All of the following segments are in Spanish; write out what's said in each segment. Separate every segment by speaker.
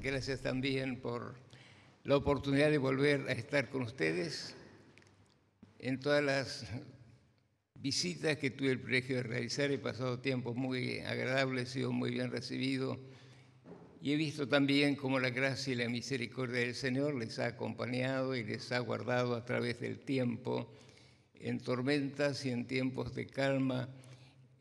Speaker 1: Gracias también por la oportunidad de volver a estar con ustedes. En todas las visitas que tuve el privilegio de realizar he pasado tiempos muy agradables, he sido muy bien recibido y he visto también cómo la gracia y la misericordia del Señor les ha acompañado y les ha guardado a través del tiempo, en tormentas y en tiempos de calma,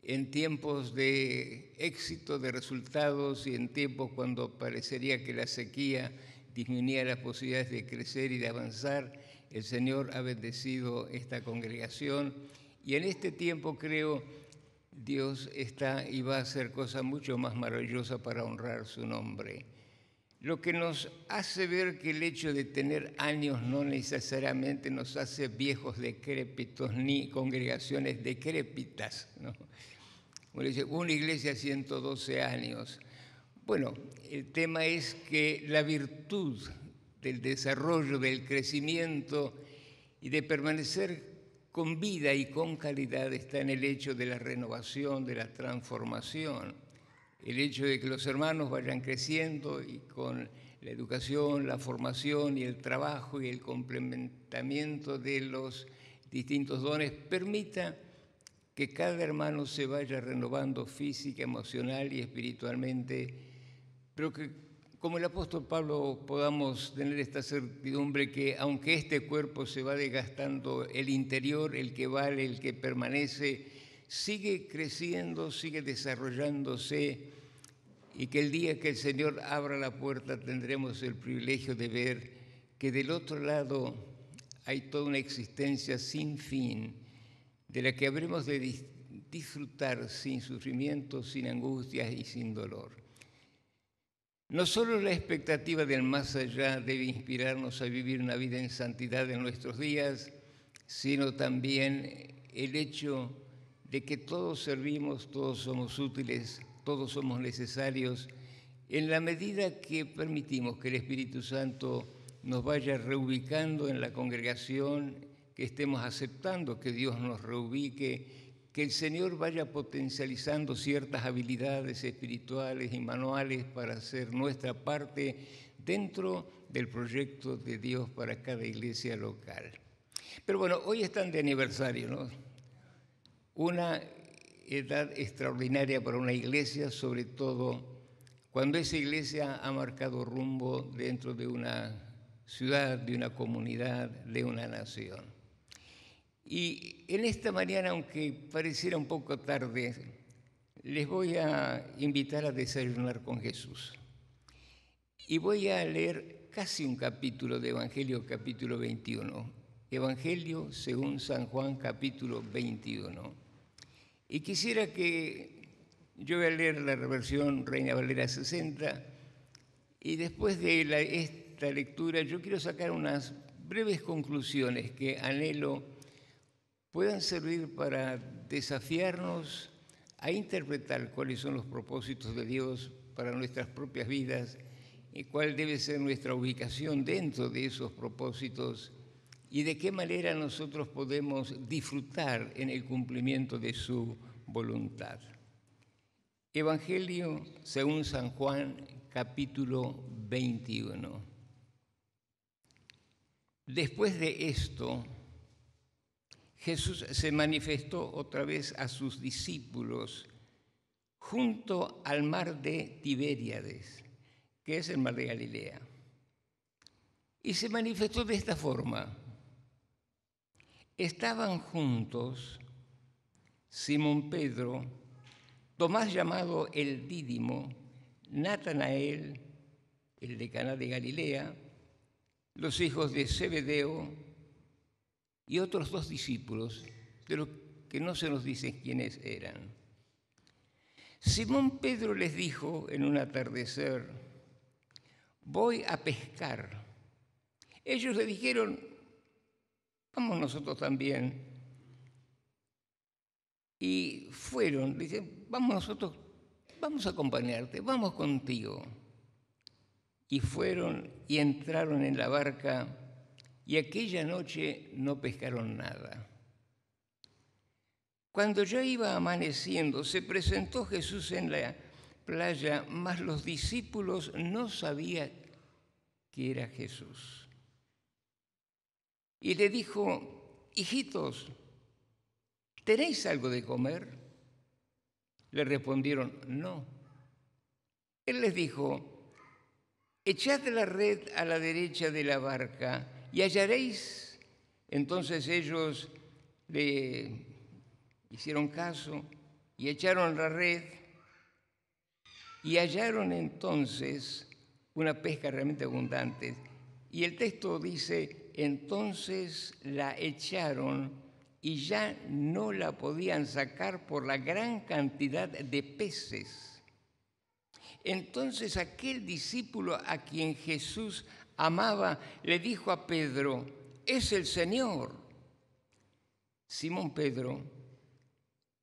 Speaker 1: en tiempos de éxito, de resultados y en tiempos cuando parecería que la sequía disminuía las posibilidades de crecer y de avanzar. El Señor ha bendecido esta congregación y en este tiempo creo Dios está y va a hacer cosas mucho más maravillosas para honrar su nombre. Lo que nos hace ver que el hecho de tener años no necesariamente nos hace viejos decrépitos ni congregaciones decrépitas, ¿no? Como dice, una iglesia 112 años. Bueno, el tema es que la virtud del desarrollo, del crecimiento y de permanecer con vida y con calidad está en el hecho de la renovación, de la transformación. El hecho de que los hermanos vayan creciendo y con la educación, la formación y el trabajo y el complementamiento de los distintos dones permita que cada hermano se vaya renovando física, emocional y espiritualmente, pero que como el apóstol Pablo podamos tener esta certidumbre que aunque este cuerpo se va desgastando, el interior, el que vale, el que permanece, sigue creciendo, sigue desarrollándose y que el día que el Señor abra la puerta tendremos el privilegio de ver que del otro lado hay toda una existencia sin fin, de la que habremos de disfrutar sin sufrimiento, sin angustias y sin dolor. No solo la expectativa del más allá debe inspirarnos a vivir una vida en santidad en nuestros días, sino también el hecho de que todos servimos, todos somos útiles, todos somos necesarios, en la medida que permitimos que el Espíritu Santo nos vaya reubicando en la congregación, que estemos aceptando que Dios nos reubique, que el Señor vaya potencializando ciertas habilidades espirituales y manuales para hacer nuestra parte dentro del proyecto de Dios para cada iglesia local. Pero bueno, hoy están de aniversario, ¿no? Una edad extraordinaria para una iglesia, sobre todo cuando esa iglesia ha marcado rumbo dentro de una ciudad, de una comunidad, de una nación. Y en esta mañana, aunque pareciera un poco tarde, les voy a invitar a desayunar con Jesús. Y voy a leer casi un capítulo de Evangelio, capítulo 21. Evangelio según San Juan, capítulo 21. Y quisiera que yo voy a leer la versión Reina Valera 60 y después de esta lectura yo quiero sacar unas breves conclusiones que anhelo puedan servir para desafiarnos a interpretar cuáles son los propósitos de Dios para nuestras propias vidas y cuál debe ser nuestra ubicación dentro de esos propósitos y de qué manera nosotros podemos disfrutar en el cumplimiento de su voluntad. Evangelio según San Juan, capítulo 21. Después de esto, Jesús se manifestó otra vez a sus discípulos junto al mar de Tiberíades, que es el mar de Galilea. Y se manifestó de esta forma. Estaban juntos Simón Pedro, Tomás llamado el Dídimo, Natanael, el de Caná de Galilea, los hijos de Zebedeo, y otros dos discípulos, de los que no se nos dicen quiénes eran. Simón Pedro les dijo en un atardecer, voy a pescar. Ellos le dijeron, vamos nosotros también. Y fueron, dicen, vamos nosotros, vamos a acompañarte, vamos contigo. Y fueron y entraron en la barca y aquella noche no pescaron nada. Cuando ya iba amaneciendo, se presentó Jesús en la playa, mas los discípulos no sabían que era Jesús. Y le dijo: hijitos, ¿tenéis algo de comer? Le respondieron: no. Él les dijo: echad la red a la derecha de la barca y hallaréis. Entonces ellos le hicieron caso y echaron la red y hallaron entonces una pesca realmente abundante. Y el texto dice: entonces la echaron y ya no la podían sacar por la gran cantidad de peces. Entonces aquel discípulo a quien Jesús amaba le dijo a Pedro: es el Señor. Simón Pedro,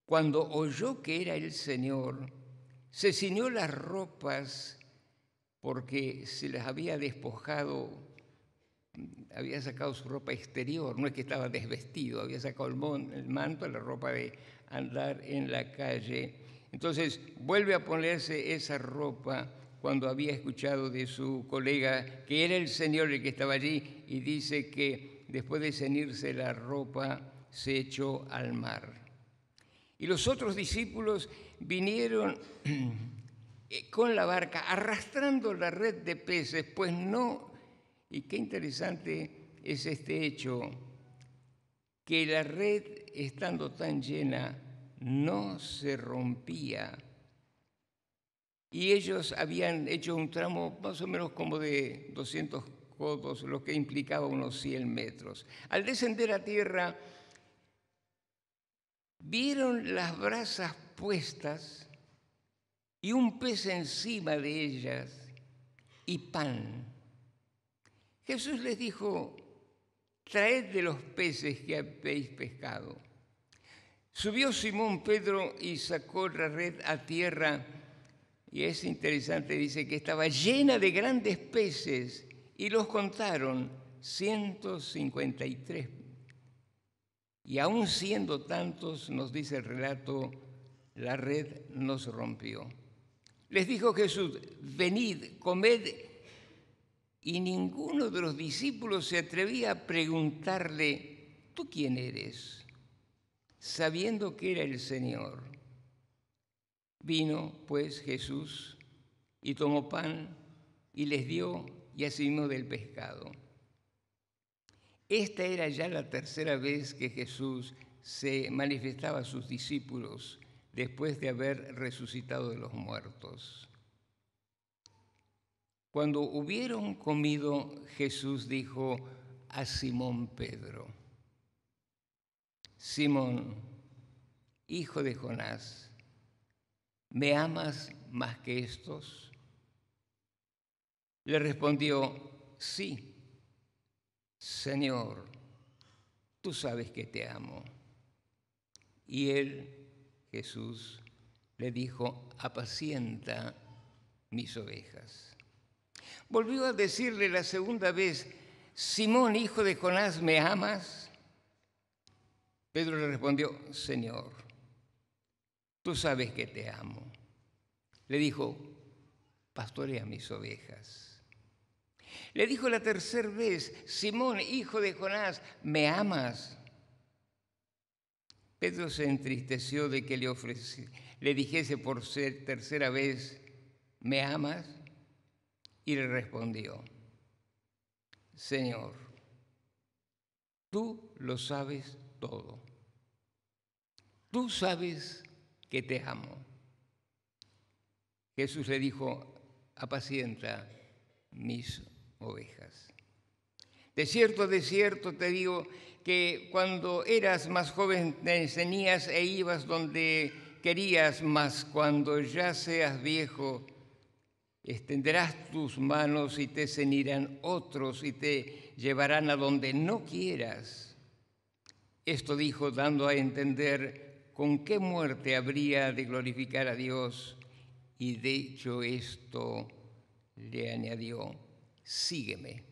Speaker 1: cuando oyó que era el Señor, se ciñó las ropas porque se las había despojado, había sacado su ropa exterior, no es que estaba desvestido, había sacado el manto, la ropa de andar en la calle. Entonces vuelve a ponerse esa ropa cuando había escuchado de su colega que era el Señor el que estaba allí, y dice que después de ceñirse la ropa se echó al mar. Y los otros discípulos vinieron con la barca arrastrando la red de peces, pues no. Y qué interesante es este hecho, que la red, estando tan llena, no se rompía. Y ellos habían hecho un tramo más o menos como de 200 codos, lo que implicaba unos 100 metros. Al descender a tierra, vieron las brasas puestas y un pez encima de ellas y pan. Jesús les dijo: traed de los peces que habéis pescado. Subió Simón Pedro y sacó la red a tierra, y es interesante, dice que estaba llena de grandes peces, y los contaron 153. Y aún siendo tantos, nos dice el relato, la red no se rompió. Les dijo Jesús: venid, comed. Y ninguno de los discípulos se atrevía a preguntarle: ¿tú quién eres?, sabiendo que era el Señor. Vino pues Jesús y tomó pan y les dio, y asimismo del pescado. Esta era ya la tercera vez que Jesús se manifestaba a sus discípulos después de haber resucitado de los muertos. Cuando hubieron comido, Jesús dijo a Simón Pedro: Simón, hijo de Jonás, ¿me amas más que estos? Le respondió: sí, Señor, tú sabes que te amo. Y él, Jesús, le dijo: apacienta mis ovejas. Volvió a decirle la segunda vez: Simón, hijo de Jonás, ¿me amas? Pedro le respondió: Señor, tú sabes que te amo. Le dijo: pastorea mis ovejas. Le dijo la tercera vez: Simón, hijo de Jonás, ¿me amas? Pedro se entristeció de que le dijese por tercera vez: ¿me amas? Y le respondió: Señor, tú lo sabes todo. Tú sabes que te amo. Jesús le dijo: apacienta mis ovejas. De cierto te digo que cuando eras más joven te enseñas e ibas donde querías, mas cuando ya seas viejo, extenderás tus manos y te ceñirán otros y te llevarán a donde no quieras. Esto dijo dando a entender con qué muerte habría de glorificar a Dios, y de hecho esto le añadió: sígueme.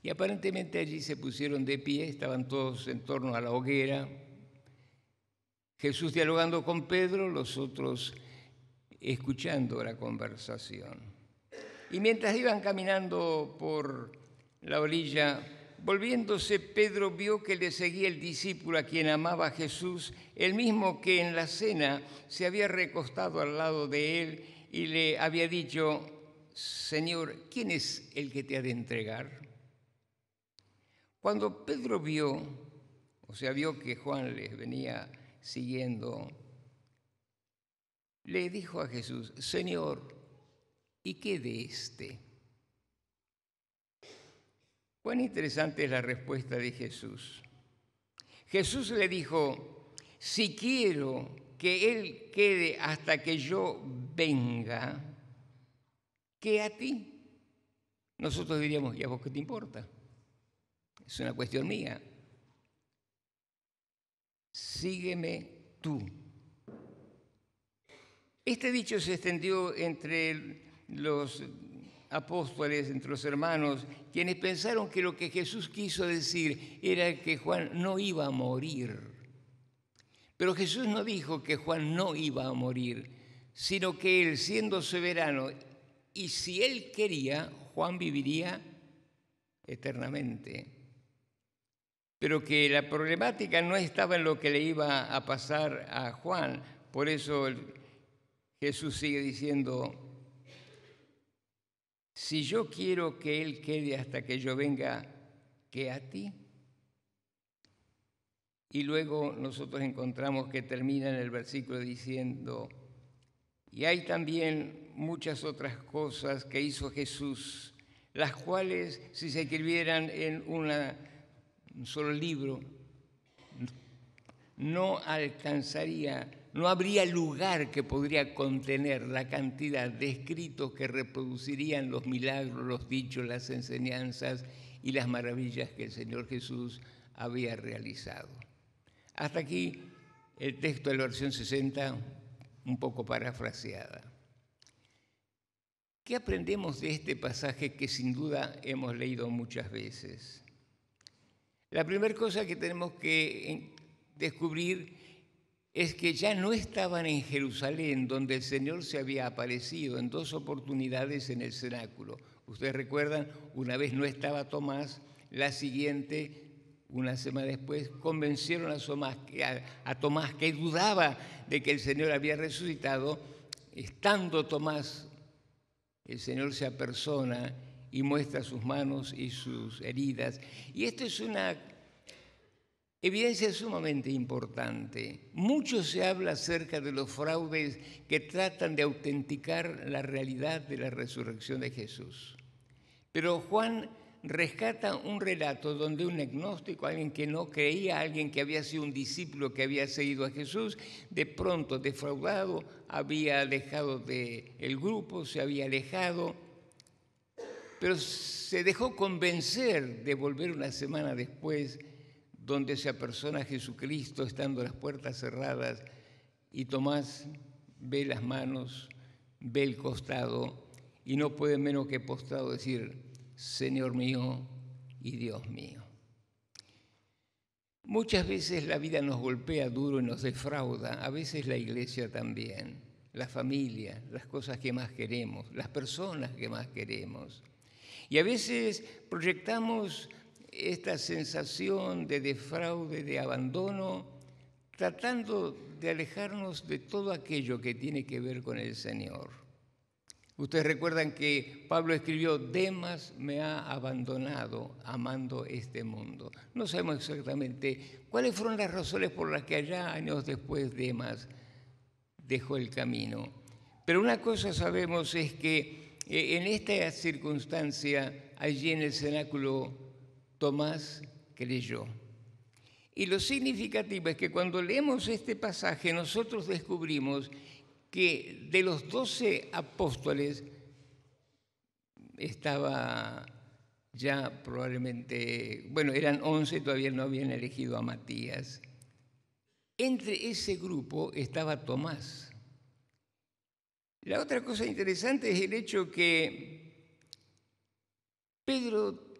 Speaker 1: Y aparentemente allí se pusieron de pie, estaban todos en torno a la hoguera, Jesús dialogando con Pedro, los otros escuchando la conversación. Y mientras iban caminando por la orilla, volviéndose, Pedro vio que le seguía el discípulo a quien amaba Jesús, el mismo que en la cena se había recostado al lado de él y le había dicho: Señor, ¿quién es el que te ha de entregar? Cuando Pedro vio que Juan les venía siguiendo, le dijo a Jesús: Señor, ¿y qué de éste? Cuán interesante es la respuesta de Jesús. Jesús le dijo: si quiero que él quede hasta que yo venga, ¿qué a ti? Nosotros diríamos: ¿y a vos qué te importa? Es una cuestión mía. Sígueme tú. Este dicho se extendió entre los apóstoles, entre los hermanos, quienes pensaron que lo que Jesús quiso decir era que Juan no iba a morir. Pero Jesús no dijo que Juan no iba a morir, sino que él, siendo soberano, y si él quería, Juan viviría eternamente. Pero que la problemática no estaba en lo que le iba a pasar a Juan. Por eso Jesús sigue diciendo: si yo quiero que él quede hasta que yo venga, ¿qué a ti? Y luego nosotros encontramos que termina en el versículo diciendo: y hay también muchas otras cosas que hizo Jesús, las cuales, si se escribieran en un solo libro, no alcanzaría, no habría lugar que podría contener la cantidad de escritos que reproducirían los milagros, los dichos, las enseñanzas y las maravillas que el Señor Jesús había realizado. Hasta aquí el texto de la versión 60, un poco parafraseada. ¿Qué aprendemos de este pasaje que sin duda hemos leído muchas veces? La primera cosa que tenemos que descubrir es que ya no estaban en Jerusalén, donde el Señor se había aparecido en 2 oportunidades en el cenáculo. Ustedes recuerdan, una vez no estaba Tomás, la siguiente, una semana después, convencieron a Tomás, que dudaba de que el Señor había resucitado. Estando Tomás, el Señor se apersona y muestra sus manos y sus heridas. Y esto es una evidencia sumamente importante. Mucho se habla acerca de los fraudes que tratan de autenticar la realidad de la resurrección de Jesús. Pero Juan rescata un relato donde un agnóstico, alguien que no creía, alguien que había sido un discípulo que había seguido a Jesús, de pronto defraudado, había dejado del grupo, se había alejado, pero se dejó convencer de volver una semana después, donde se apersona a Jesucristo estando las puertas cerradas, y Tomás ve las manos, ve el costado y no puede menos que postrado decir: Señor mío y Dios mío. Muchas veces la vida nos golpea duro y nos defrauda, a veces la iglesia también, la familia, las cosas que más queremos, las personas que más queremos. Y a veces proyectamos esta sensación de defraude, de abandono, tratando de alejarnos de todo aquello que tiene que ver con el Señor. Ustedes recuerdan que Pablo escribió: Demas me ha abandonado amando este mundo. No sabemos exactamente cuáles fueron las razones por las que allá, años después, Demas dejó el camino. Pero una cosa sabemos es que en esta circunstancia, allí en el cenáculo, Tomás creyó. Y lo significativo es que cuando leemos este pasaje, nosotros descubrimos que de los 12 apóstoles estaba ya probablemente, bueno, eran 11, todavía no habían elegido a Matías. Entre ese grupo estaba Tomás. La otra cosa interesante es el hecho que Pedro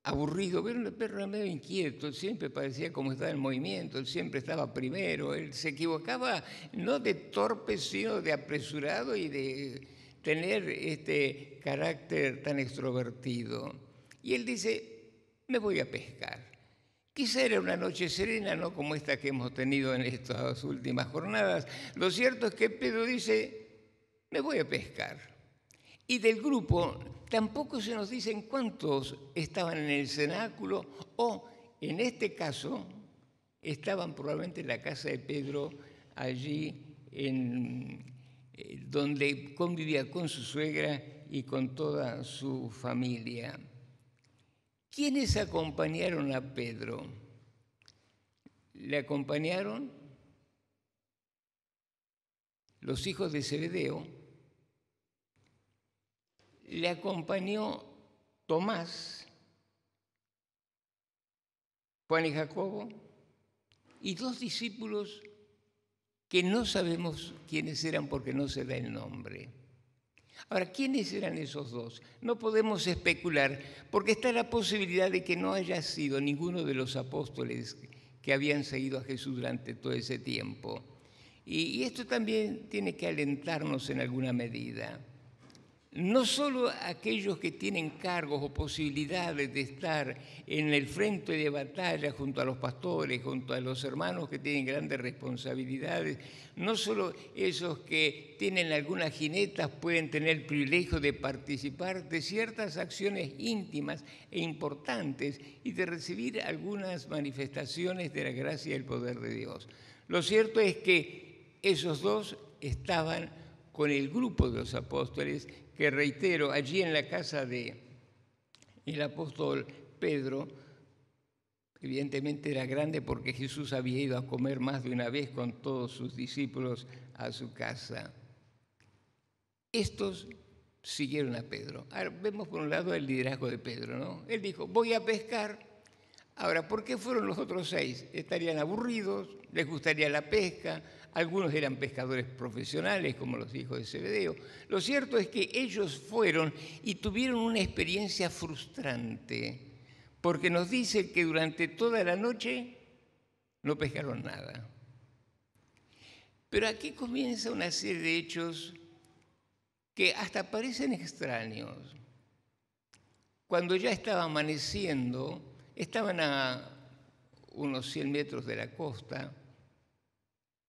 Speaker 1: aburrido, pero el perro era medio inquieto, siempre parecía como estaba en movimiento, él siempre estaba primero, él se equivocaba no de torpe, sino de apresurado y de tener este carácter tan extrovertido. Y él dice, me voy a pescar. Quizá era una noche serena, no como esta que hemos tenido en estas últimas jornadas. Lo cierto es que Pedro dice, me voy a pescar. Y del grupo tampoco se nos dicen cuántos estaban en el cenáculo o, en este caso, estaban probablemente en la casa de Pedro, allí donde convivía con su suegra y con toda su familia. ¿Quiénes acompañaron a Pedro? Le acompañaron los hijos de Zebedeo, le acompañó Tomás, Juan y Jacobo, y dos discípulos que no sabemos quiénes eran porque no se da el nombre. Ahora, ¿quiénes eran esos dos? No podemos especular, porque está la posibilidad de que no haya sido ninguno de los apóstoles que habían seguido a Jesús durante todo ese tiempo. Y esto también tiene que alentarnos en alguna medida. No solo aquellos que tienen cargos o posibilidades de estar en el frente de batalla junto a los pastores, junto a los hermanos que tienen grandes responsabilidades, no solo esos que tienen algunas jinetas pueden tener el privilegio de participar de ciertas acciones íntimas e importantes y de recibir algunas manifestaciones de la gracia y el poder de Dios. Lo cierto es que esos dos estaban con el grupo de los apóstoles, que reitero, allí en la casa del apóstol Pedro, evidentemente era grande porque Jesús había ido a comer más de una vez con todos sus discípulos a su casa. Estos siguieron a Pedro. Ahora, vemos por un lado el liderazgo de Pedro, ¿no? Él dijo, voy a pescar. Ahora, ¿por qué fueron los otros 6? ¿Estarían aburridos? ¿Les gustaría la pesca? Algunos eran pescadores profesionales, como los hijos de Zebedeo. Lo cierto es que ellos fueron y tuvieron una experiencia frustrante, porque nos dice que durante toda la noche no pescaron nada. Pero aquí comienza una serie de hechos que hasta parecen extraños. Cuando ya estaba amaneciendo, estaban a unos 100 metros de la costa,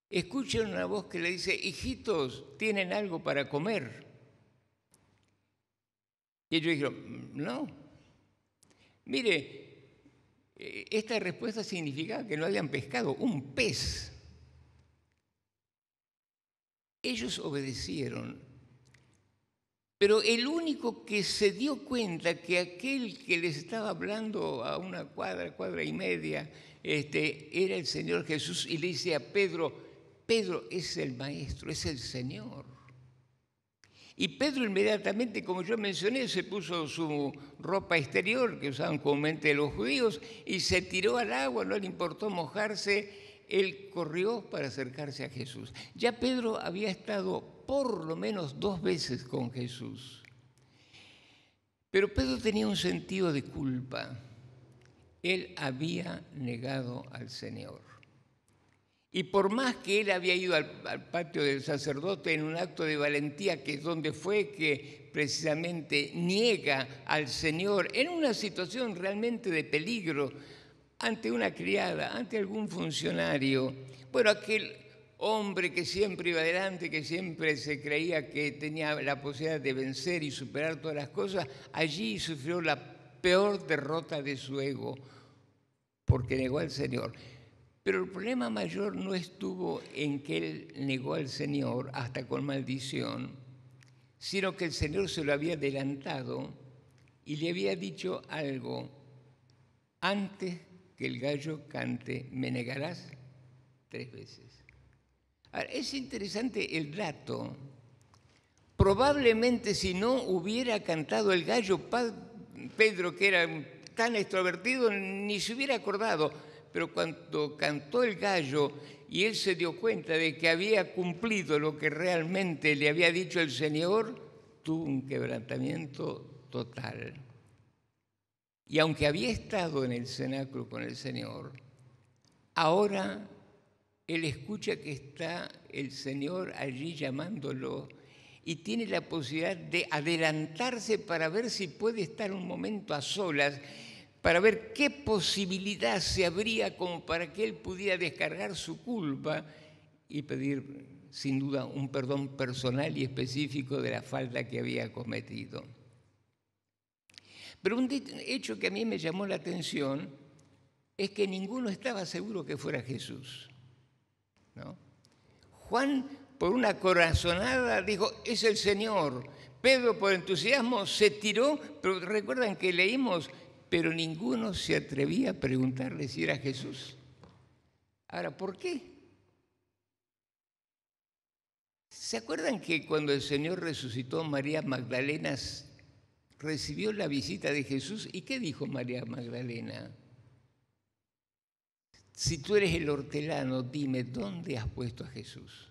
Speaker 1: escuchan una voz que le dice, hijitos, ¿tienen algo para comer? Y ellos dijeron, no. Mire, esta respuesta significaba que no habían pescado un pez. Ellos obedecieron, pero el único que se dio cuenta que aquel que les estaba hablando a una cuadra y media, era el Señor Jesús, y le dice a Pedro, Pedro es el Maestro, es el Señor. Y Pedro inmediatamente, como yo mencioné, se puso su ropa exterior, que usaban comúnmente los judíos, y se tiró al agua, no le importó mojarse, él corrió para acercarse a Jesús. Ya Pedro había estado por lo menos 2 veces con Jesús. Pero Pedro tenía un sentido de culpa. Él había negado al Señor. Y por más que él había ido al patio del sacerdote en un acto de valentía, que es donde fue que precisamente niega al Señor en una situación realmente de peligro, ante una criada, ante algún funcionario, bueno, aquel hombre que siempre iba adelante, que siempre se creía que tenía la posibilidad de vencer y superar todas las cosas, allí sufrió la peor derrota de su ego, porque negó al Señor. Pero el problema mayor no estuvo en que él negó al Señor hasta con maldición, sino que el Señor se lo había adelantado y le había dicho algo: antes que el gallo cante, me negarás 3 veces. Ahora, es interesante el dato. Probablemente si no hubiera cantado el gallo, Pedro, que era tan extrovertido, ni se hubiera acordado. Pero cuando cantó el gallo y él se dio cuenta de que había cumplido lo que realmente le había dicho el Señor, tuvo un quebrantamiento total. Y aunque había estado en el cenáculo con el Señor, ahora él escucha que está el Señor allí llamándolo y tiene la posibilidad de adelantarse para ver si puede estar un momento a solas, para ver qué posibilidad se abría como para que él pudiera descargar su culpa y pedir, sin duda, un perdón personal y específico de la falta que había cometido. Pero un hecho que a mí me llamó la atención es que ninguno estaba seguro que fuera Jesús, ¿no? Juan, por una corazonada, dijo, es el Señor. Pedro, por entusiasmo, se tiró, pero recuerdan que leímos, pero ninguno se atrevía a preguntarle si era Jesús. Ahora, ¿por qué? ¿Se acuerdan que cuando el Señor resucitó, María Magdalena recibió la visita de Jesús? ¿Y qué dijo María Magdalena? Si tú eres el hortelano, dime, ¿dónde has puesto a Jesús?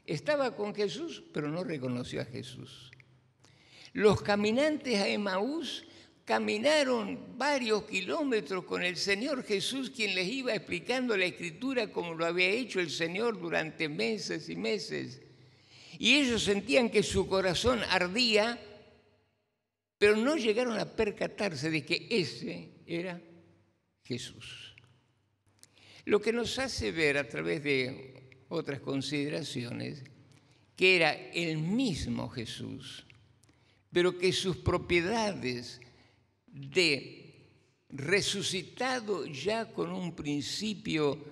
Speaker 1: Estaba con Jesús, pero no reconoció a Jesús. Los caminantes a Emaús caminaron varios kilómetros con el Señor Jesús, quien les iba explicando la Escritura como lo había hecho el Señor durante meses y meses. Y ellos sentían que su corazón ardía, pero no llegaron a percatarse de que ese era Jesús. Lo que nos hace ver a través de otras consideraciones que era el mismo Jesús, pero que sus propiedades de resucitado ya con un principio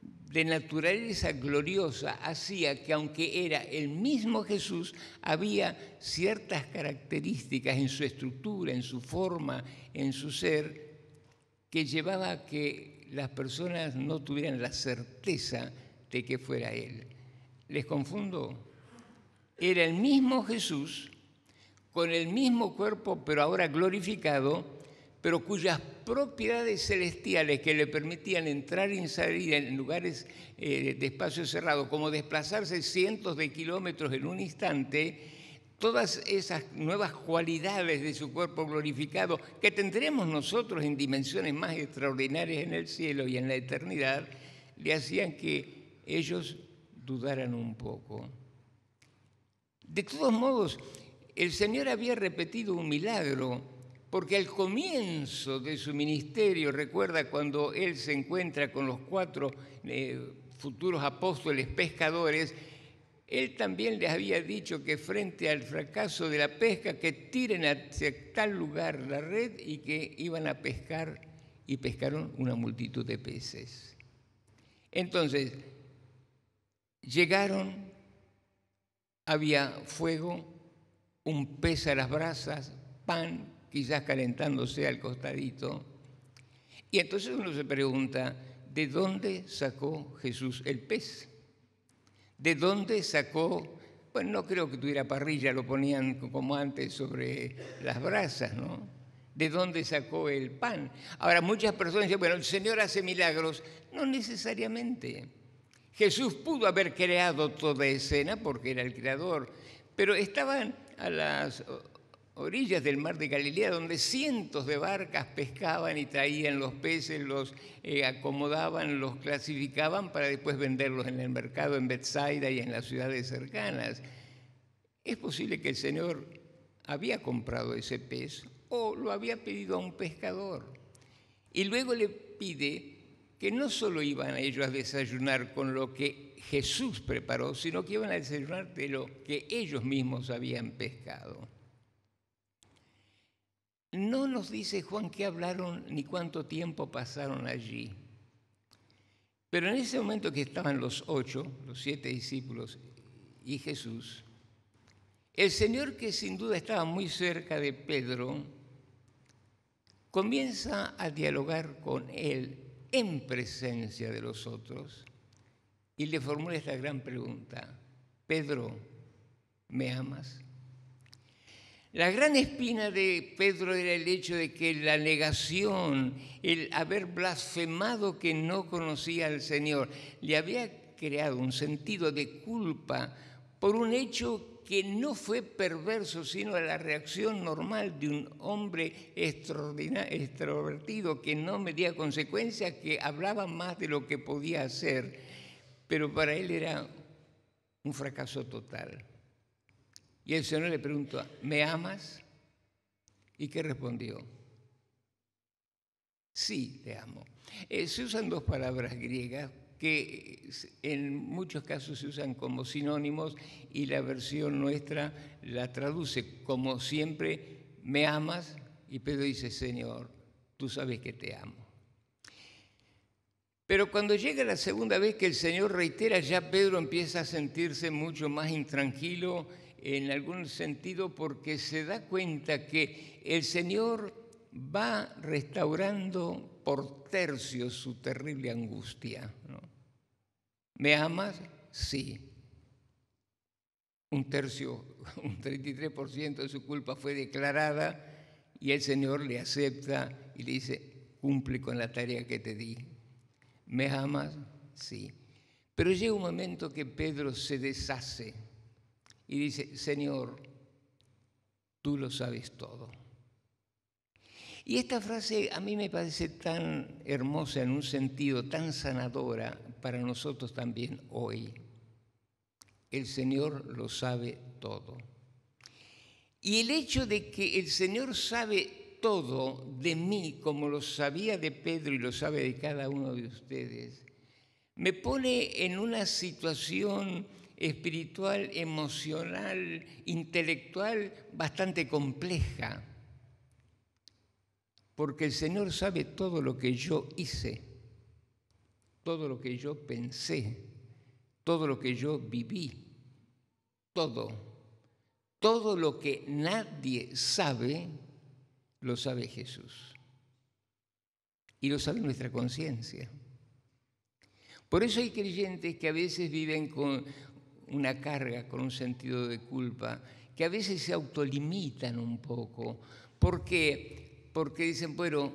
Speaker 1: de naturaleza gloriosa hacía que aunque era el mismo Jesús, había ciertas características en su estructura, en su forma, en su ser, que llevaba a que las personas no tuvieran la certeza de que fuera Él. ¿Les confundo? Era el mismo Jesús, con el mismo cuerpo, pero ahora glorificado, pero cuyas propiedades celestiales que le permitían entrar y salir en lugares de espacio cerrado, como desplazarse cientos de kilómetros en un instante, todas esas nuevas cualidades de su cuerpo glorificado que tendremos nosotros en dimensiones más extraordinarias en el cielo y en la eternidad, le hacían que ellos dudaran un poco. De todos modos, el Señor había repetido un milagro, porque al comienzo de su ministerio, recuerda cuando Él se encuentra con los 4 futuros apóstoles pescadores, Él también les había dicho que frente al fracaso de la pesca, que tiren hacia tal lugar la red y que iban a pescar, y pescaron una multitud de peces. Entonces, llegaron, había fuego, un pez a las brasas, pan, quizás calentándose al costadito. Y entonces uno se pregunta, ¿de dónde sacó Jesús el pez? ¿De dónde sacó? Bueno, no creo que tuviera parrilla, lo ponían como antes sobre las brasas, ¿no? ¿De dónde sacó el pan? Ahora, muchas personas dicen, bueno, el Señor hace milagros. No necesariamente. Jesús pudo haber creado toda escena porque era el creador, pero estaban a las orillas del mar de Galilea, donde cientos de barcas pescaban y traían los peces, los acomodaban, los clasificaban para después venderlos en el mercado en Betsaida y en las ciudades cercanas. Es posible que el Señor había comprado ese pez o lo había pedido a un pescador. Y luego le pide que no solo iban ellos a desayunar con lo que Jesús preparó, sino que iban a desayunar de lo que ellos mismos habían pescado. No nos dice Juan qué hablaron ni cuánto tiempo pasaron allí. Pero en ese momento que estaban los 7 discípulos y Jesús, el Señor, que sin duda estaba muy cerca de Pedro, comienza a dialogar con él en presencia de los otros y le formula esta gran pregunta: Pedro, ¿me amas? La gran espina de Pedro era el hecho de que la negación, el haber blasfemado que no conocía al Señor, le había creado un sentido de culpa por un hecho que no fue perverso, sino la reacción normal de un hombre extrovertido que no medía consecuencias, que hablaba más de lo que podía hacer, pero para él era un fracaso total. Y el Señor le preguntó, ¿me amas? ¿Y qué respondió? Sí, te amo. Se usan dos palabras griegas que en muchos casos se usan como sinónimos y la versión nuestra la traduce como siempre, me amas, y Pedro dice, Señor, tú sabes que te amo. Pero cuando llega la segunda vez que el Señor reitera, ya Pedro empieza a sentirse mucho más intranquilo en algún sentido porque se da cuenta que el Señor va restaurando por tercios su terrible angustia, ¿no? ¿Me amas? Sí. Un tercio, un 33% de su culpa fue declarada y el Señor le acepta y le dice, cumple con la tarea que te di. ¿Me amas? Sí. Pero llega un momento que Pedro se deshace y dice, Señor, tú lo sabes todo. Y esta frase a mí me parece tan hermosa en un sentido, tan sanadora para nosotros también hoy. El Señor lo sabe todo. Y el hecho de que el Señor sabe todo de mí, como lo sabía de Pedro y lo sabe de cada uno de ustedes, me pone en una situación espiritual, emocional, intelectual bastante compleja. Porque el Señor sabe todo lo que yo hice, todo lo que yo pensé, todo lo que yo viví, todo lo que nadie sabe, lo sabe Jesús. Y lo sabe nuestra conciencia. Por eso hay creyentes que a veces viven con una carga, con un sentido de culpa, que a veces se autolimitan un poco. ¿Por qué? Porque dicen, bueno,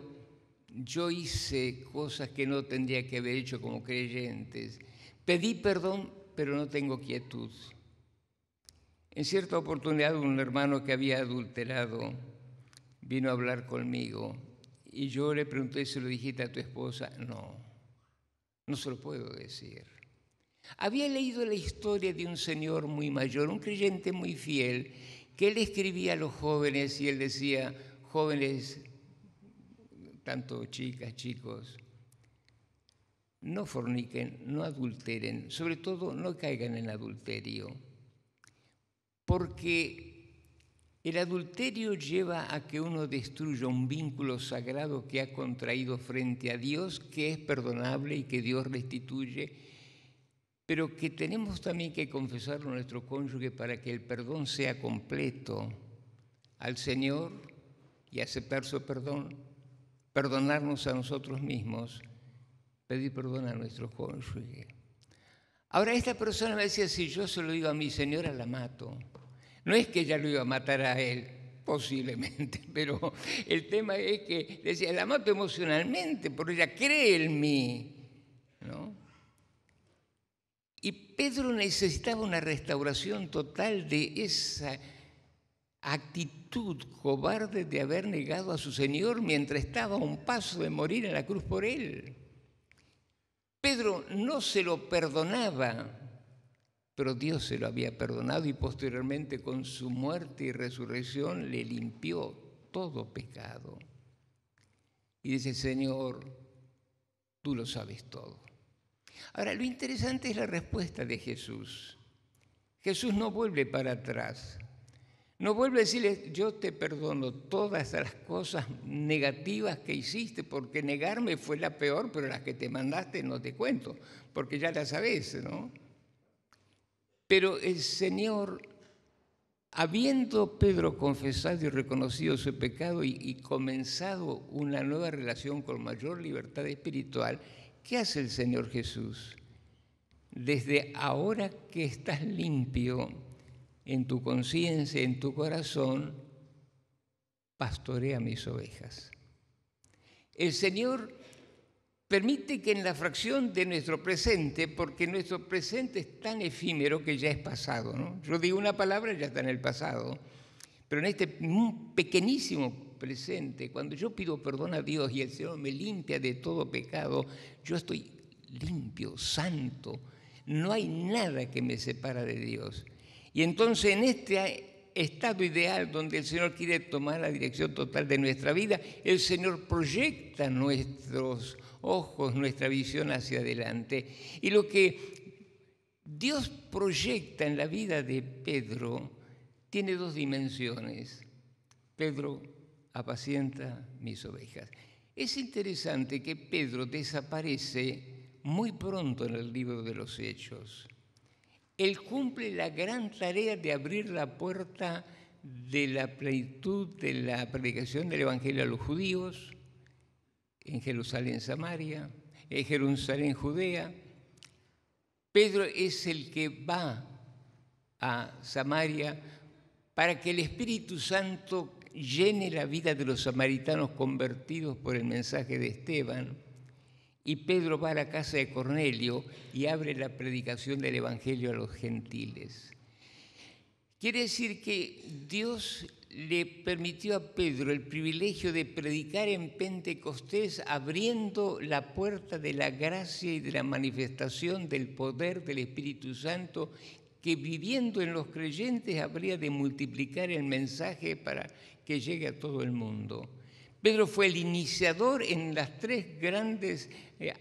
Speaker 1: yo hice cosas que no tendría que haber hecho como creyentes. Pedí perdón, pero no tengo quietud. En cierta oportunidad un hermano que había adulterado vino a hablar conmigo y yo le pregunté, ¿se lo dijiste a tu esposa? No se lo puedo decir. Había leído la historia de un señor muy mayor, un creyente muy fiel, que él escribía a los jóvenes y él decía, jóvenes, tanto chicas, chicos, no forniquen, no adulteren, sobre todo no caigan en adulterio, porque el adulterio lleva a que uno destruya un vínculo sagrado que ha contraído frente a Dios, que es perdonable y que Dios restituye, pero que tenemos también que confesarlo a nuestro cónyuge para que el perdón sea completo al Señor y aceptar su perdón, perdonarnos a nosotros mismos, pedir perdón a nuestro cónyuge. Ahora esta persona me decía, si yo se lo digo a mi señora, la mato. No es que ella lo iba a matar a él, posiblemente, pero el tema es que decía, la mato emocionalmente, porque ella cree en mí, ¿no? Y Pedro necesitaba una restauración total de esa actitud cobarde de haber negado a su Señor mientras estaba a un paso de morir en la cruz por él. Pedro no se lo perdonaba, pero Dios se lo había perdonado y posteriormente con su muerte y resurrección le limpió todo pecado. Y dice, Señor, tú lo sabes todo. Ahora, lo interesante es la respuesta de Jesús. Jesús no vuelve para atrás. No vuelve a decirle, yo te perdono todas las cosas negativas que hiciste, porque negarme fue la peor, pero las que te mandaste no te cuento, porque ya las sabes, ¿no? Pero el Señor, habiendo Pedro confesado y reconocido su pecado y comenzado una nueva relación con mayor libertad espiritual, ¿qué hace el Señor Jesús? Desde ahora que estás limpio en tu conciencia, en tu corazón, pastorea mis ovejas. El Señor permite que en la fracción de nuestro presente, porque nuestro presente es tan efímero que ya es pasado, ¿no? Yo digo una palabra y ya está en el pasado, pero en este pequeñísimo presente, cuando yo pido perdón a Dios y el Señor me limpia de todo pecado, yo estoy limpio, santo, no hay nada que me separa de Dios. Y entonces en este estado ideal donde el Señor quiere tomar la dirección total de nuestra vida, el Señor proyecta nuestros ojos, nuestra visión hacia adelante. Y lo que Dios proyecta en la vida de Pedro tiene dos dimensiones. Pedro apacienta mis ovejas. Es interesante que Pedro desaparece muy pronto en el libro de los Hechos. Él cumple la gran tarea de abrir la puerta de la plenitud de la predicación del Evangelio a los judíos, en Jerusalén, Samaria, en Jerusalén, Judea. Pedro es el que va a Samaria para que el Espíritu Santo llene la vida de los samaritanos convertidos por el mensaje de Esteban. Y Pedro va a la casa de Cornelio y abre la predicación del Evangelio a los gentiles. Quiere decir que Dios le permitió a Pedro el privilegio de predicar en Pentecostés, abriendo la puerta de la gracia y de la manifestación del poder del Espíritu Santo, que viviendo en los creyentes habría de multiplicar el mensaje para que llegue a todo el mundo. Pedro fue el iniciador en las tres grandes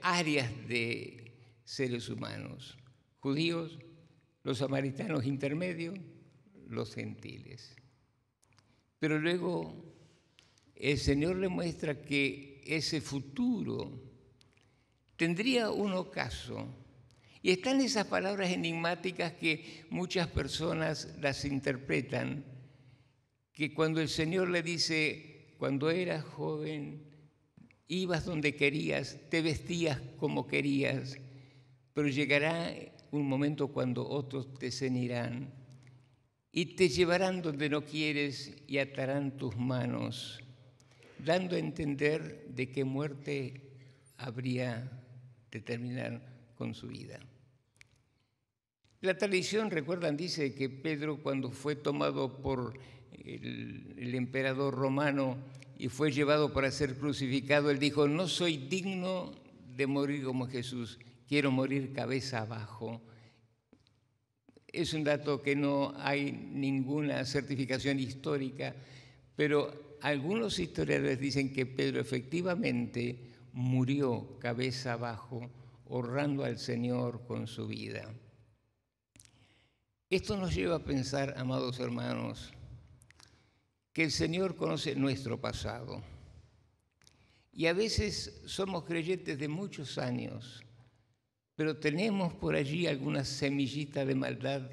Speaker 1: áreas de seres humanos: judíos, los samaritanos intermedios, los gentiles. Pero luego el Señor le muestra que ese futuro tendría un ocaso. Y están esas palabras enigmáticas que muchas personas las interpretan, que cuando el Señor le dice: cuando eras joven, ibas donde querías, te vestías como querías, pero llegará un momento cuando otros te ceñirán y te llevarán donde no quieres y atarán tus manos, dando a entender de qué muerte habría de terminar con su vida. La tradición, recuerdan, dice que Pedro, cuando fue tomado por el emperador romano y fue llevado para ser crucificado, él dijo: no soy digno de morir como Jesús, quiero morir cabeza abajo. Es un dato que no hay ninguna certificación histórica, pero algunos historiadores dicen que Pedro efectivamente murió cabeza abajo, honrando al Señor con su vida. Esto nos lleva a pensar, amados hermanos, que el Señor conoce nuestro pasado. Y a veces somos creyentes de muchos años, pero tenemos por allí alguna semillita de maldad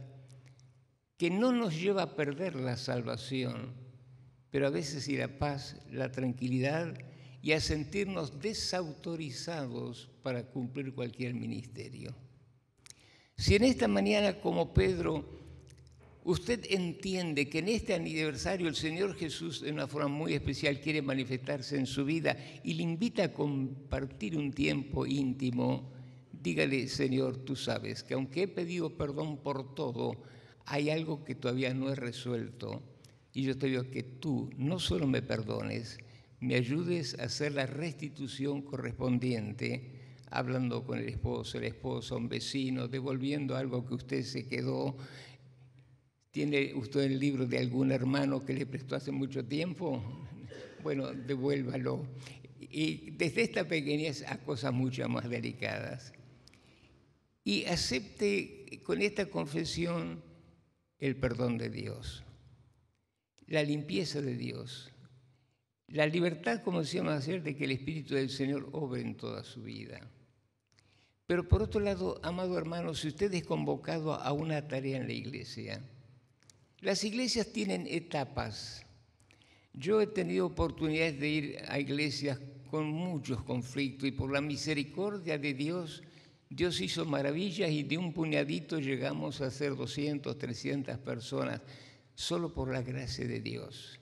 Speaker 1: que no nos lleva a perder la salvación, pero a veces sí la paz, la tranquilidad y a sentirnos desautorizados para cumplir cualquier ministerio. Si en esta mañana, como Pedro, usted entiende que en este aniversario el Señor Jesús de una forma muy especial quiere manifestarse en su vida y le invita a compartir un tiempo íntimo, dígale: Señor, tú sabes que aunque he pedido perdón por todo, hay algo que todavía no he resuelto y yo te digo que tú no solo me perdones, me ayudes a hacer la restitución correspondiente, hablando con el esposo, la esposa, un vecino, devolviendo algo que usted se quedó. ¿Tiene usted el libro de algún hermano que le prestó hace mucho tiempo? Bueno, devuélvalo. Y desde esta pequeñez a cosas mucho más delicadas. Y acepte con esta confesión el perdón de Dios, la limpieza de Dios, la libertad, como decíamos ayer, de que el Espíritu del Señor obre en toda su vida. Pero por otro lado, amado hermano, si usted es convocado a una tarea en la iglesia, las iglesias tienen etapas. Yo he tenido oportunidades de ir a iglesias con muchos conflictos y por la misericordia de Dios, Dios hizo maravillas y de un puñadito llegamos a ser 200, 300 personas, solo por la gracia de Dios.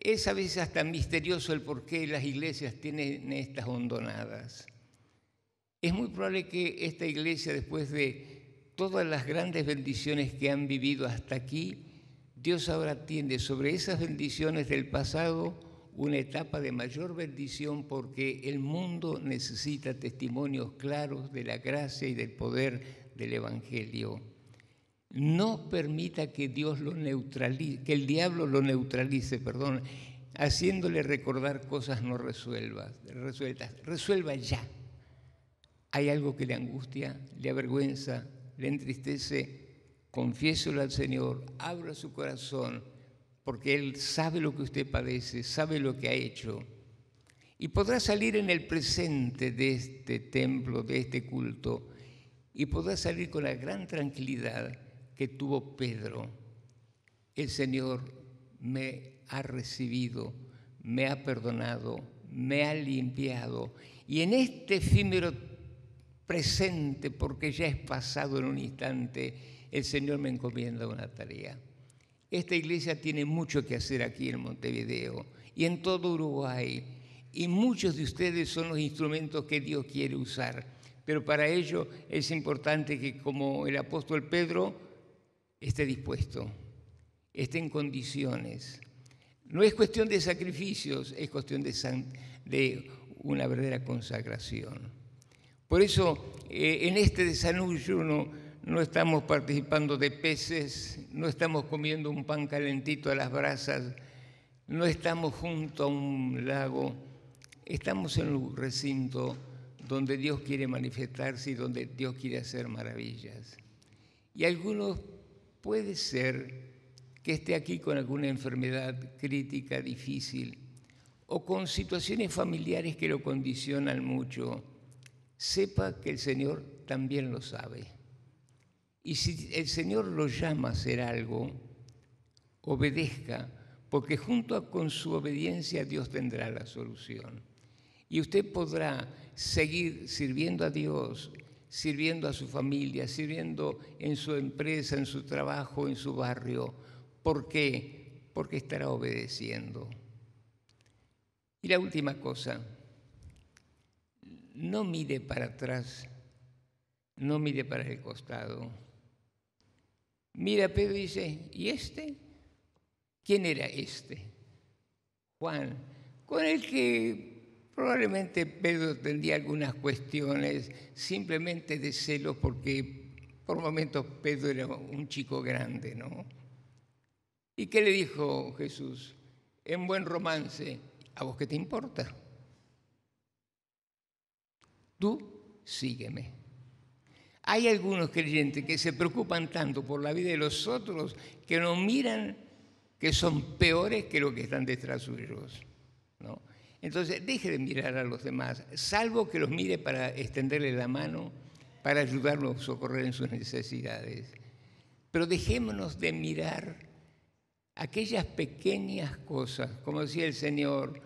Speaker 1: Es a veces hasta misterioso el por qué las iglesias tienen estas hondonadas. Es muy probable que esta iglesia, después de todas las grandes bendiciones que han vivido hasta aquí, Dios ahora tiene sobre esas bendiciones del pasado una etapa de mayor bendición, porque el mundo necesita testimonios claros de la gracia y del poder del Evangelio. No permita que Dios lo neutralice, que el diablo lo neutralice, haciéndole recordar cosas no resueltas. Resuelva ya. Hay algo que le angustia, le avergüenza, le entristece, confiéselo al Señor, abra su corazón, porque Él sabe lo que usted padece, sabe lo que ha hecho. Y podrá salir en el presente de este templo, de este culto, y podrá salir con la gran tranquilidad que tuvo Pedro. El Señor me ha recibido, me ha perdonado, me ha limpiado. Y en este efímero presente, porque ya es pasado en un instante, el Señor me encomienda una tarea. Esta iglesia tiene mucho que hacer aquí en Montevideo y en todo Uruguay, y muchos de ustedes son los instrumentos que Dios quiere usar, pero para ello es importante que, como el apóstol Pedro, esté dispuesto, esté en condiciones. No es cuestión de sacrificios, es cuestión de una verdadera consagración. Por eso, en este desayuno no estamos participando de peces, no estamos comiendo un pan calentito a las brasas, no estamos junto a un lago, estamos en un recinto donde Dios quiere manifestarse y donde Dios quiere hacer maravillas. Y algunos puede ser que esté aquí con alguna enfermedad crítica, difícil, o con situaciones familiares que lo condicionan mucho. Sepa que el Señor también lo sabe. Y si el Señor lo llama a hacer algo, obedezca, porque junto con su obediencia Dios tendrá la solución. Y usted podrá seguir sirviendo a Dios, sirviendo a su familia, sirviendo en su empresa, en su trabajo, en su barrio. ¿Por qué? Porque estará obedeciendo. Y la última cosa, no mire para atrás, no mire para el costado. Mira a Pedro y dice, ¿y este? ¿Quién era este? Juan, con el que probablemente Pedro tendría algunas cuestiones simplemente de celos, porque por momentos Pedro era un chico grande, ¿no? ¿Y qué le dijo Jesús? En buen romance, ¿a vos qué te importa? Tú sígueme. Hay algunos creyentes que se preocupan tanto por la vida de los otros que no miran que son peores que los que están detrás suyos, ¿no? Entonces, deje de mirar a los demás, salvo que los mire para extenderle la mano, para ayudarlos a socorrer en sus necesidades. Pero dejémonos de mirar aquellas pequeñas cosas, como decía el Señor,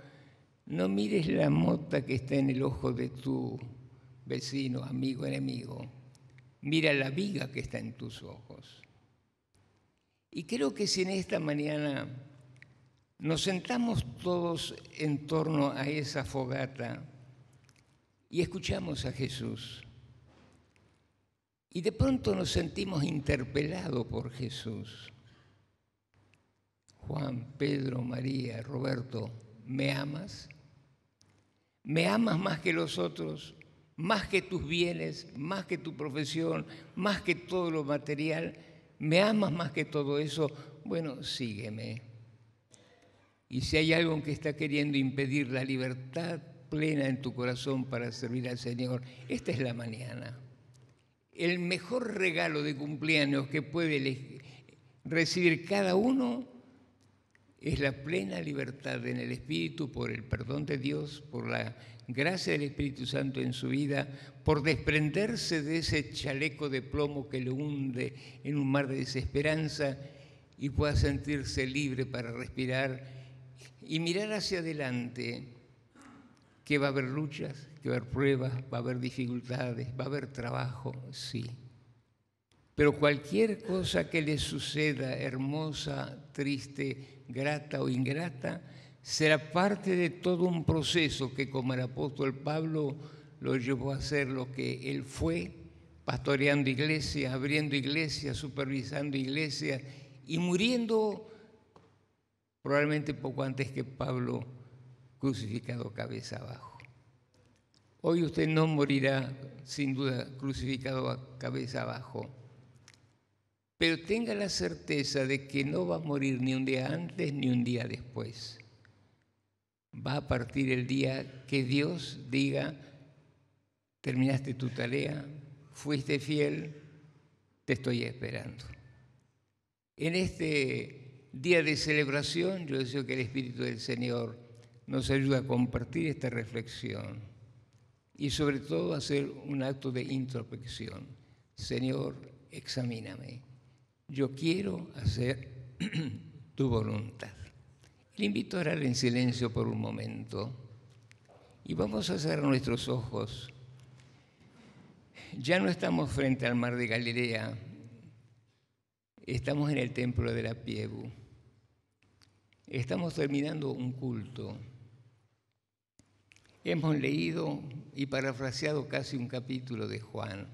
Speaker 1: no mires la mota que está en el ojo de tu vecino, amigo, enemigo. Mira la viga que está en tus ojos. Y creo que si en esta mañana nos sentamos todos en torno a esa fogata y escuchamos a Jesús, y de pronto nos sentimos interpelados por Jesús. Juan, Pedro, María, Roberto, ¿me amas? ¿Me amas más que los otros? Más que tus bienes, más que tu profesión, más que todo lo material, ¿me amas más que todo eso? Bueno, sígueme. Y si hay algo que está queriendo impedir la libertad plena en tu corazón para servir al Señor, esta es la mañana. El mejor regalo de cumpleaños que puede recibir cada uno es la plena libertad en el Espíritu por el perdón de Dios, por la gracia del Espíritu Santo en su vida, por desprenderse de ese chaleco de plomo que lo hunde en un mar de desesperanza y pueda sentirse libre para respirar y mirar hacia adelante, que va a haber luchas, que va a haber pruebas, va a haber dificultades, va a haber trabajo, sí. Pero cualquier cosa que le suceda, hermosa, triste, grata o ingrata, será parte de todo un proceso que, como el apóstol Pablo lo llevó a hacer lo que él fue, pastoreando iglesias, abriendo iglesias, supervisando iglesias y muriendo probablemente poco antes que Pablo, crucificado cabeza abajo. Hoy usted no morirá, sin duda, crucificado cabeza abajo, pero tenga la certeza de que no va a morir ni un día antes ni un día después. Va a partir el día que Dios diga: terminaste tu tarea, fuiste fiel, te estoy esperando. En este día de celebración, yo deseo que el Espíritu del Señor nos ayude a compartir esta reflexión y sobre todo a hacer un acto de introspección. Señor, examíname. Yo quiero hacer tu voluntad. Le invito a orar en silencio por un momento y vamos a cerrar nuestros ojos. Ya no estamos frente al mar de Galilea, estamos en el templo de la Piebu. Estamos terminando un culto. Hemos leído y parafraseado casi un capítulo de Juan.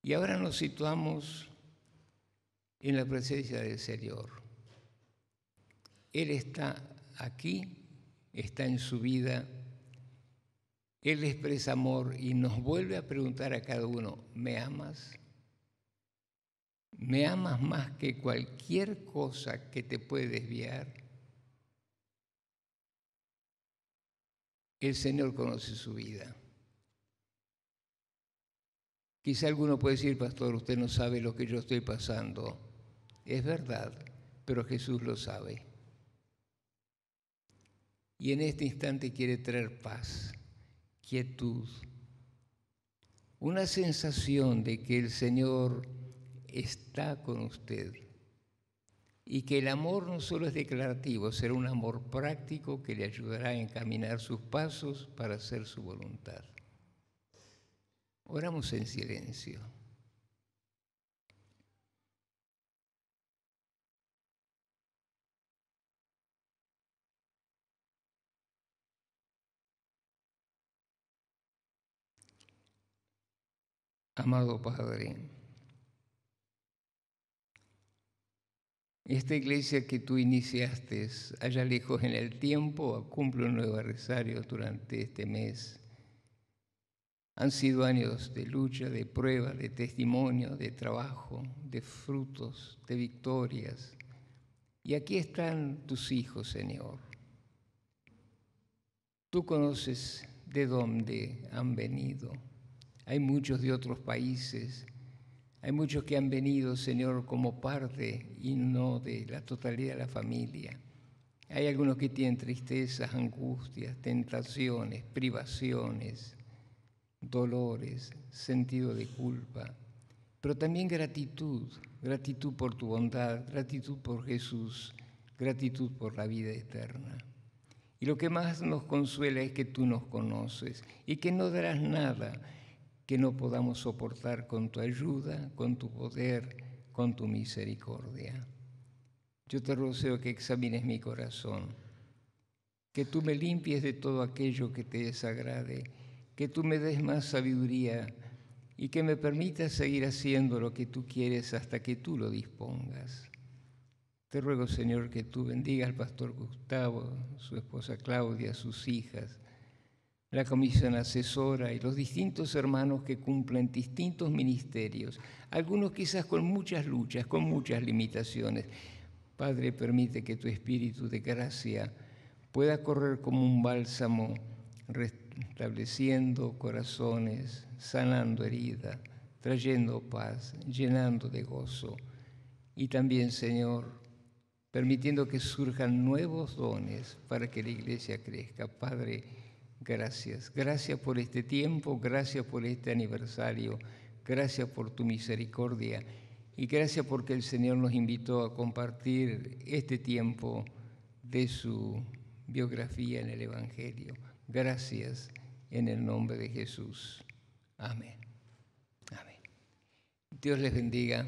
Speaker 1: Y ahora nos situamos en la presencia del Señor. Él está aquí, está en su vida. Él expresa amor y nos vuelve a preguntar a cada uno: ¿me amas? ¿Me amas más que cualquier cosa que te puede desviar? El Señor conoce su vida. Quizá alguno puede decir: pastor, usted no sabe lo que yo estoy pasando. Es verdad, pero Jesús lo sabe. Y en este instante quiere traer paz, quietud, una sensación de que el Señor está con usted y que el amor no solo es declarativo, será un amor práctico que le ayudará a encaminar sus pasos para hacer su voluntad. Oramos en silencio. Amado Padre, esta iglesia que tú iniciaste allá lejos en el tiempo cumple un nuevo aniversario durante este mes. Han sido años de lucha, de prueba, de testimonio, de trabajo, de frutos, de victorias. Y aquí están tus hijos, Señor. Tú conoces de dónde han venido. Hay muchos de otros países. Hay muchos que han venido, Señor, como parte y no de la totalidad de la familia. Hay algunos que tienen tristezas, angustias, tentaciones, privaciones, dolores, sentido de culpa, pero también gratitud, gratitud por tu bondad, gratitud por Jesús, gratitud por la vida eterna. Y lo que más nos consuela es que tú nos conoces y que no darás nada que no podamos soportar con tu ayuda, con tu poder, con tu misericordia. Yo te ruego que examines mi corazón, que tú me limpies de todo aquello que te desagrade, que tú me des más sabiduría y que me permitas seguir haciendo lo que tú quieres hasta que tú lo dispongas. Te ruego, Señor, que tú bendigas al pastor Gustavo, su esposa Claudia, sus hijas, la comisión asesora y los distintos hermanos que cumplen distintos ministerios, algunos quizás con muchas luchas, con muchas limitaciones. Padre, permite que tu espíritu de gracia pueda correr como un bálsamo, restableciendo corazones, sanando heridas, trayendo paz, llenando de gozo. Y también, Señor, permitiendo que surjan nuevos dones para que la iglesia crezca. Padre, gracias. Gracias por este tiempo, gracias por este aniversario, gracias por tu misericordia y gracias porque el Señor nos invitó a compartir este tiempo de su biografía en el Evangelio. Gracias en el nombre de Jesús. Amén. Amén. Dios les bendiga.